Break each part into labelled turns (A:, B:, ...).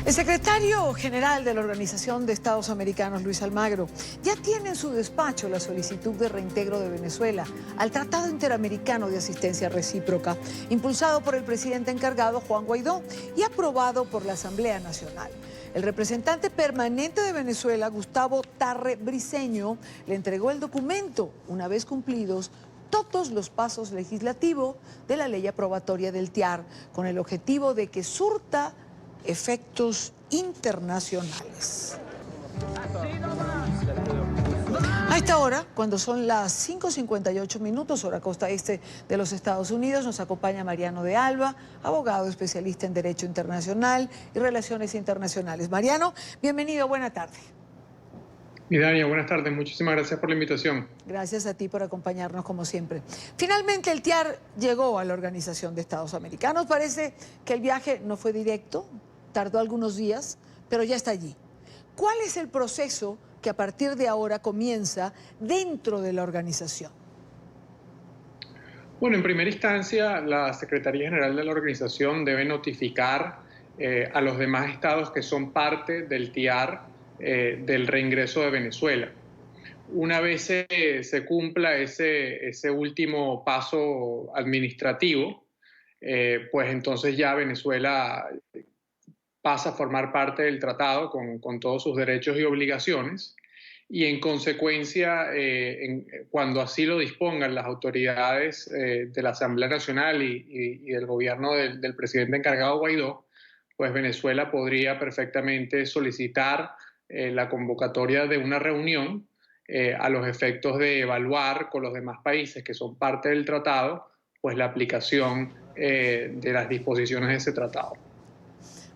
A: El secretario general de la Organización de Estados Americanos, Luis Almagro, ya tiene en su despacho la solicitud de reintegro de Venezuela al Tratado Interamericano de Asistencia Recíproca, impulsado por el presidente encargado Juan Guaidó y aprobado por la Asamblea Nacional. El representante permanente de Venezuela, Gustavo Tarre Briceño, le entregó el documento una vez cumplidos todos los pasos legislativos de la ley aprobatoria del TIAR, con el objetivo de que surta efectos internacionales. A esta hora, cuando son las 5:58 minutos, hora costa este de los Estados Unidos, nos acompaña Mariano de Alba, abogado especialista en Derecho Internacional y Relaciones Internacionales. Mariano, bienvenido, buena tarde.
B: Y Dania, buenas tardes, muchísimas gracias por la invitación.
A: Gracias a ti por acompañarnos como siempre. Finalmente el TIAR llegó a la Organización de Estados Americanos. Parece que el viaje no fue directo, tardó algunos días, pero ya está allí. ¿Cuál es el proceso que a partir de ahora comienza dentro de la organización?
B: Bueno, en primera instancia, la Secretaría General de la organización debe notificar a los demás estados que son parte del TIAR del reingreso de Venezuela. Una vez se cumpla ese último paso administrativo, pues entonces ya Venezuela pasa a formar parte del tratado con todos sus derechos y obligaciones, y en consecuencia, cuando así lo dispongan las autoridades de la Asamblea Nacional y del gobierno del presidente encargado Guaidó, pues Venezuela podría perfectamente solicitar la convocatoria de una reunión a los efectos de evaluar con los demás países que son parte del tratado, pues la aplicación de las disposiciones de ese tratado.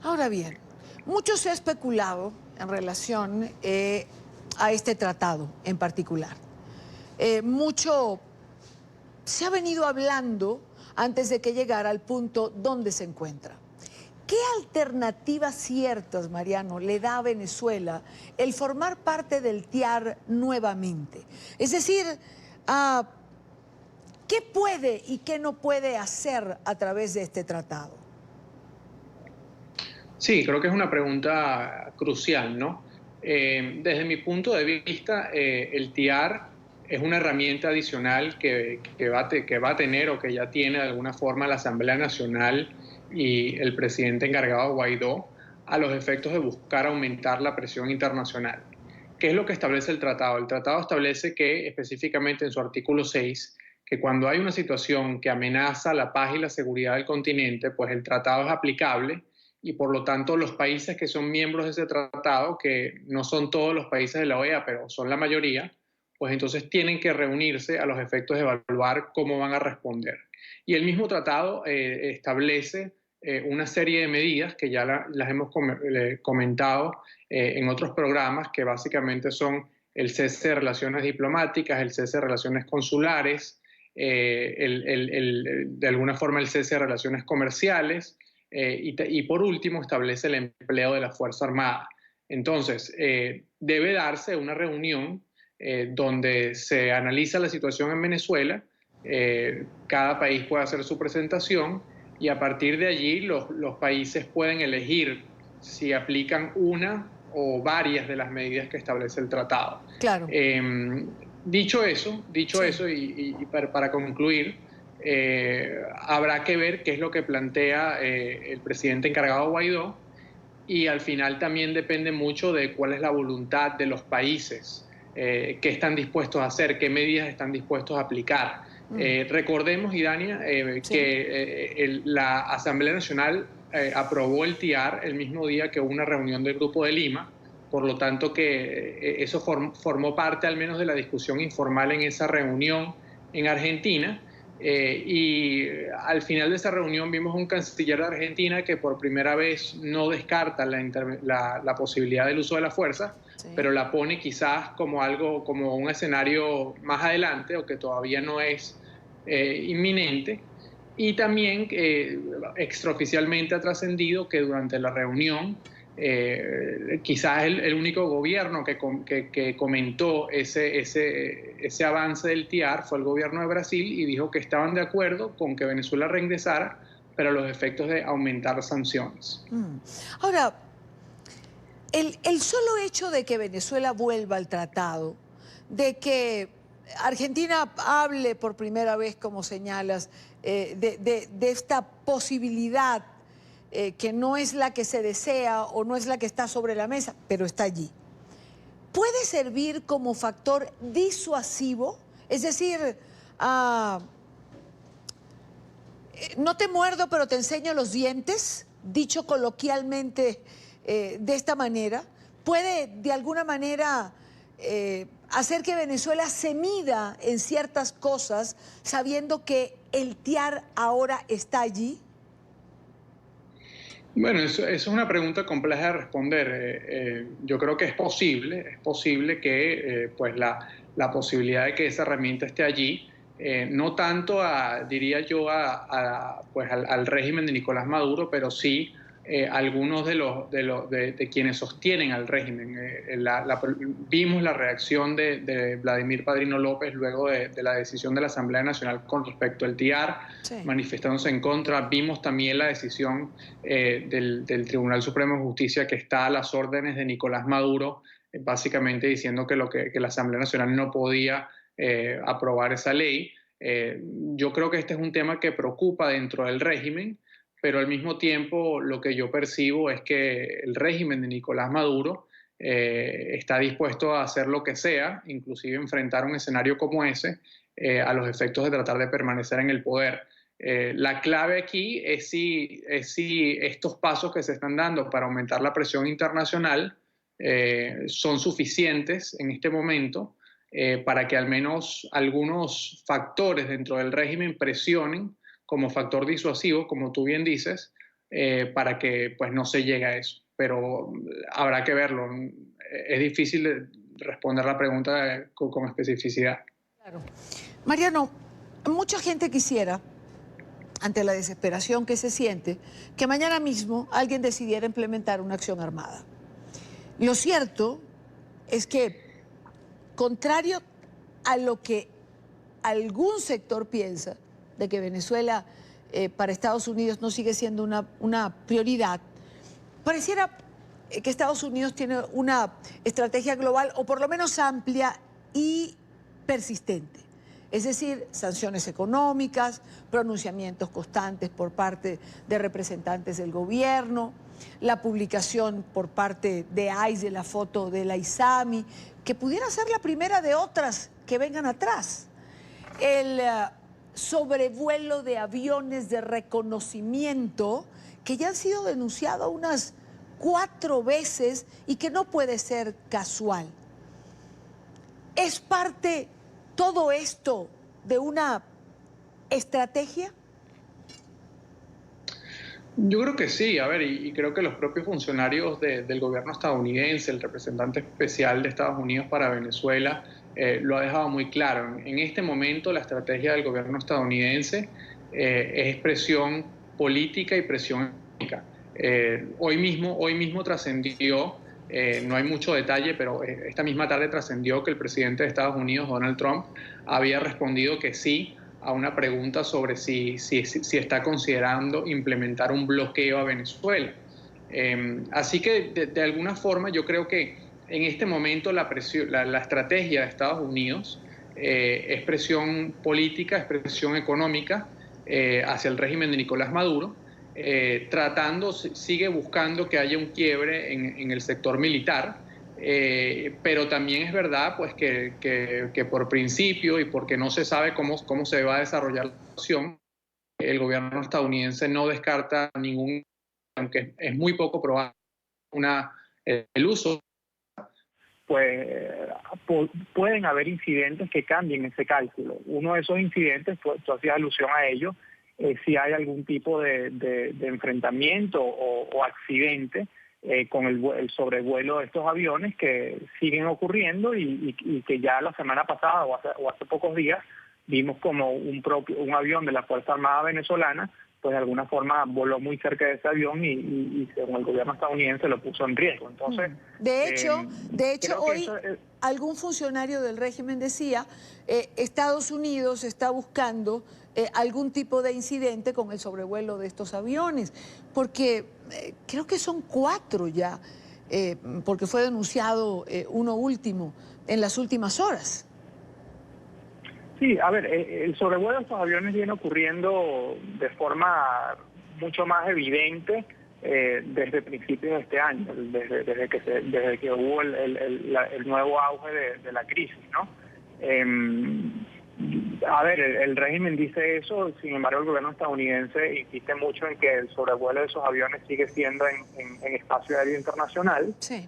A: Ahora bien, mucho se ha especulado en relación a este tratado en particular. Mucho se ha venido hablando antes de que llegara al punto donde se encuentra. ¿Qué alternativas ciertas, Mariano, le da a Venezuela el formar parte del TIAR nuevamente? Es decir, ¿qué puede y qué no puede hacer a través de este tratado?
B: Sí, creo que es una pregunta crucial, ¿no? Desde mi punto de vista, el TIAR es una herramienta adicional que va a tener o que ya tiene de alguna forma la Asamblea Nacional y el presidente encargado Guaidó a los efectos de buscar aumentar la presión internacional. ¿Qué es lo que establece el tratado? El tratado establece que, específicamente en su artículo 6, que cuando hay una situación que amenaza la paz y la seguridad del continente, pues el tratado es aplicable y por lo tanto los países que son miembros de ese tratado, que no son todos los países de la OEA, pero son la mayoría, pues entonces tienen que reunirse a los efectos de evaluar cómo van a responder. Y el mismo tratado establece una serie de medidas que ya las hemos comentado en otros programas, que básicamente son el cese de relaciones diplomáticas, el cese de relaciones consulares, de alguna forma el cese de relaciones comerciales, y por último establece el empleo de la Fuerza Armada. Entonces, debe darse una reunión donde se analiza la situación en Venezuela, cada país puede hacer su presentación y a partir de allí los países pueden elegir si aplican una o varias de las medidas que establece el tratado.
A: Claro.
B: Dicho eso, y para concluir, habrá que ver qué es lo que plantea el presidente encargado Guaidó, y al final también depende mucho de cuál es la voluntad de los países, qué están dispuestos a hacer, qué medidas están dispuestos a aplicar. Recordemos, Idania,
A: Sí.
B: que la Asamblea Nacional aprobó el TIAR el mismo día que hubo una reunión del Grupo de Lima, por lo tanto que eso formó parte al menos de la discusión informal en esa reunión en Argentina. Y al final de esa reunión vimos un canciller de Argentina que por primera vez no descarta la posibilidad del uso de la fuerza, sí, pero la pone quizás como un escenario más adelante o que todavía no es inminente. Y también extraoficialmente ha trascendido que durante la reunión quizás el único gobierno que comentó ese avance del TIAR fue el gobierno de Brasil, y dijo que estaban de acuerdo con que Venezuela reingresara, pero a los efectos de aumentar sanciones.
A: Ahora, El solo hecho de que Venezuela vuelva al tratado, de que Argentina hable por primera vez, como señalas, de esta posibilidad que no es la que se desea o no es la que está sobre la mesa, pero está allí, ¿puede servir como factor disuasivo? Es decir, no te muerdo, pero te enseño los dientes, dicho coloquialmente de esta manera, puede de alguna manera hacer que Venezuela se mida en ciertas cosas, sabiendo que el TIAR ahora está allí.
B: Bueno, eso es una pregunta compleja de responder. Yo creo que es posible que pues la posibilidad de que esa herramienta esté allí, no tanto diría yo, pues al régimen de Nicolás Maduro, pero sí algunos de quienes sostienen al régimen. Vimos la reacción de Vladimir Padrino López luego de la decisión de la Asamblea Nacional con respecto al TIAR,
A: Sí.
B: manifestándose en contra. Vimos también la decisión del Tribunal Supremo de Justicia que está a las órdenes de Nicolás Maduro, básicamente diciendo que la Asamblea Nacional no podía aprobar esa ley. Yo creo que este es un tema que preocupa dentro del régimen, pero al mismo tiempo lo que yo percibo es que el régimen de Nicolás Maduro está dispuesto a hacer lo que sea, inclusive enfrentar un escenario como ese, a los efectos de tratar de permanecer en el poder. La clave aquí es si estos pasos que se están dando para aumentar la presión internacional son suficientes en este momento para que al menos algunos factores dentro del régimen presionen como factor disuasivo, como tú bien dices, para que pues, no se llegue a eso. Pero habrá que verlo. Es difícil responder la pregunta con especificidad.
A: Claro. Mariano, mucha gente quisiera, ante la desesperación que se siente, que mañana mismo alguien decidiera implementar una acción armada. Lo cierto es que, contrario a lo que algún sector piensa, de que Venezuela para Estados Unidos no sigue siendo una prioridad, pareciera que Estados Unidos tiene una estrategia global, o por lo menos amplia y persistente. Es decir, sanciones económicas, pronunciamientos constantes por parte de representantes del gobierno, la publicación por parte de ICE de la foto de la ISAMI, que pudiera ser la primera de otras que vengan atrás. El sobrevuelo de aviones de reconocimiento que ya han sido denunciados unas 4 veces y que no puede ser casual. ¿Es parte todo esto de una estrategia?
B: Yo creo que sí, a ver, y creo que los propios funcionarios del gobierno estadounidense, el representante especial de Estados Unidos para Venezuela, lo ha dejado muy claro. En este momento la estrategia del gobierno estadounidense es presión política y presión económica. Hoy mismo trascendió, no hay mucho detalle, pero esta misma tarde trascendió que el presidente de Estados Unidos, Donald Trump, había respondido que sí a una pregunta sobre si está considerando implementar un bloqueo a Venezuela. Así que de alguna forma yo creo que en este momento la estrategia de Estados Unidos es presión política, es presión económica hacia el régimen de Nicolás Maduro, sigue buscando que haya un quiebre en el sector militar. Pero también es verdad pues, que por principio y porque no se sabe cómo se va a desarrollar la situación, el gobierno estadounidense no descarta aunque es muy poco probable, el uso.
C: Pues pueden haber incidentes que cambien ese cálculo. Uno de esos incidentes, tú hacías alusión a ello, si hay algún tipo de enfrentamiento o accidente con el sobrevuelo de estos aviones que siguen ocurriendo y que ya la semana pasada o hace pocos días vimos como un avión de la Fuerza Armada venezolana pues de alguna forma voló muy cerca de ese avión y según el gobierno estadounidense lo puso en riesgo. Entonces,
A: de hecho hoy algún funcionario del régimen decía Estados Unidos está buscando algún tipo de incidente con el sobrevuelo de estos aviones, porque creo que son 4 ya. porque fue denunciado uno último en las últimas horas.
C: Sí, a ver, el sobrevuelo de estos aviones viene ocurriendo de forma mucho más evidente desde principios de este año, desde que hubo el nuevo auge de la crisis, ¿no? A ver, el régimen dice eso, sin embargo el gobierno estadounidense insiste mucho en que el sobrevuelo de esos aviones sigue siendo en espacio aéreo internacional.
A: Sí.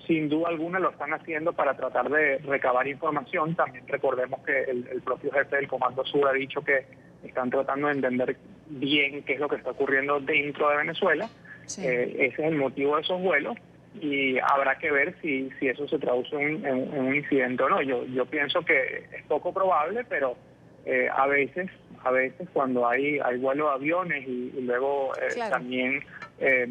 C: Sin duda alguna lo están haciendo para tratar de recabar información. También recordemos que el propio jefe del Comando Sur ha dicho que están tratando de entender bien qué es lo que está ocurriendo dentro de Venezuela.
A: Sí.
C: Ese es el motivo de esos vuelos y habrá que ver si eso se traduce en un incidente o no. Yo pienso que es poco probable, pero a veces cuando hay vuelo de aviones y luego
A: claro,
C: también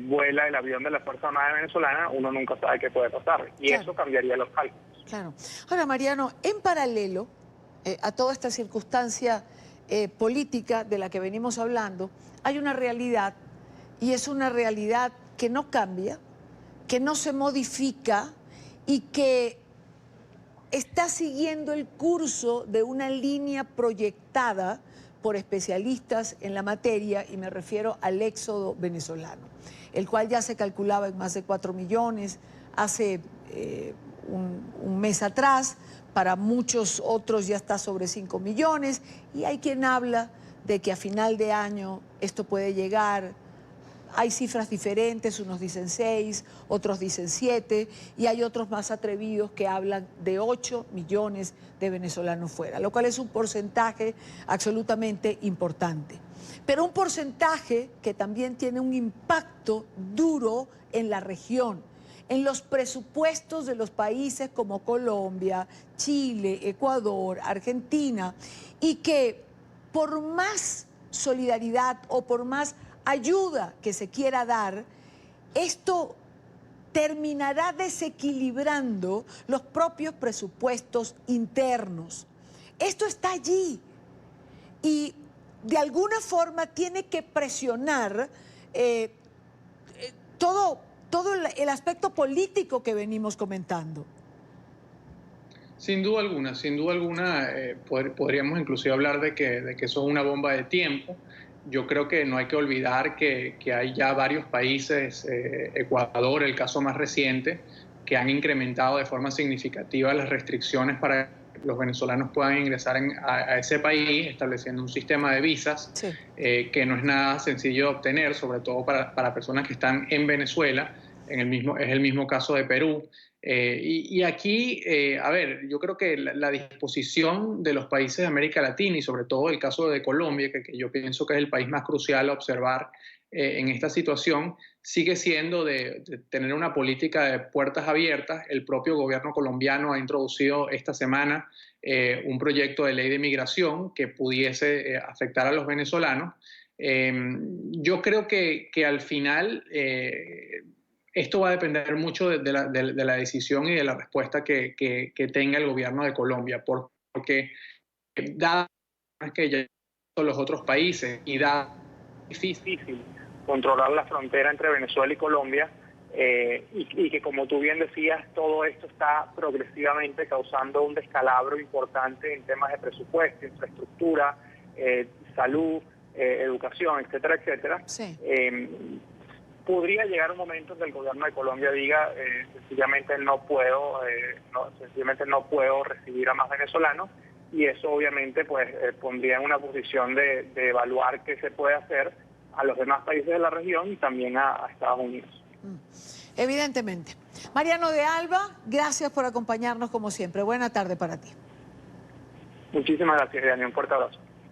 C: vuela el avión de la Fuerza Armada venezolana, uno nunca sabe qué puede pasar y
A: claro,
C: eso cambiaría los cálculos.
A: Claro. Ahora, Mariano, en paralelo a toda esta circunstancia política de la que venimos hablando, hay una realidad, y es una realidad que no cambia, que no se modifica y que está siguiendo el curso de una línea proyectada por especialistas en la materia, y me refiero al éxodo venezolano, el cual ya se calculaba en más de 4 millones hace un mes atrás. Para muchos otros ya está sobre 5 millones, y hay quien habla de que a final de año esto puede llegar. Hay cifras diferentes, unos dicen 6, otros dicen 7, y hay otros más atrevidos que hablan de 8 millones de venezolanos fuera, lo cual es un porcentaje absolutamente importante. Pero un porcentaje que también tiene un impacto duro en la región, en los presupuestos de los países como Colombia, Chile, Ecuador, Argentina, y que por más solidaridad o por más ayuda que se quiera dar, esto terminará desequilibrando los propios presupuestos internos. Esto está allí y de alguna forma tiene que presionar todo el aspecto político que venimos comentando.
B: Sin duda alguna, podríamos inclusive hablar de que eso es una bomba de tiempo. Yo creo que no hay que olvidar que hay ya varios países, Ecuador, el caso más reciente, que han incrementado de forma significativa las restricciones para que los venezolanos puedan ingresar a ese país, estableciendo un sistema de visas, sí, que no es nada sencillo de obtener, sobre todo para personas que están en Venezuela. Es el mismo caso de Perú. Y aquí, a ver, yo creo que la disposición de los países de América Latina y sobre todo el caso de Colombia, que yo pienso que es el país más crucial a observar en esta situación, sigue siendo de tener una política de puertas abiertas. El propio gobierno colombiano ha introducido esta semana un proyecto de ley de migración que pudiese afectar a los venezolanos. Yo creo que al final esto va a depender mucho de la decisión y de la respuesta que tenga el gobierno de Colombia, porque dado que ya son los otros países y da
C: difícil controlar la frontera entre Venezuela y Colombia, y que, como tú bien decías, todo esto está progresivamente causando un descalabro importante en temas de presupuesto, infraestructura, salud, educación, etcétera, etcétera. Sí. Podría llegar un momento en que el gobierno de Colombia diga sencillamente no puedo recibir a más venezolanos, y eso obviamente pues pondría en una posición de evaluar qué se puede hacer a los demás países de la región y también a Estados Unidos.
A: Evidentemente. Mariano de Alba, gracias por acompañarnos como siempre. Buena tarde para ti.
C: Muchísimas gracias, Dani. Un fuerte abrazo.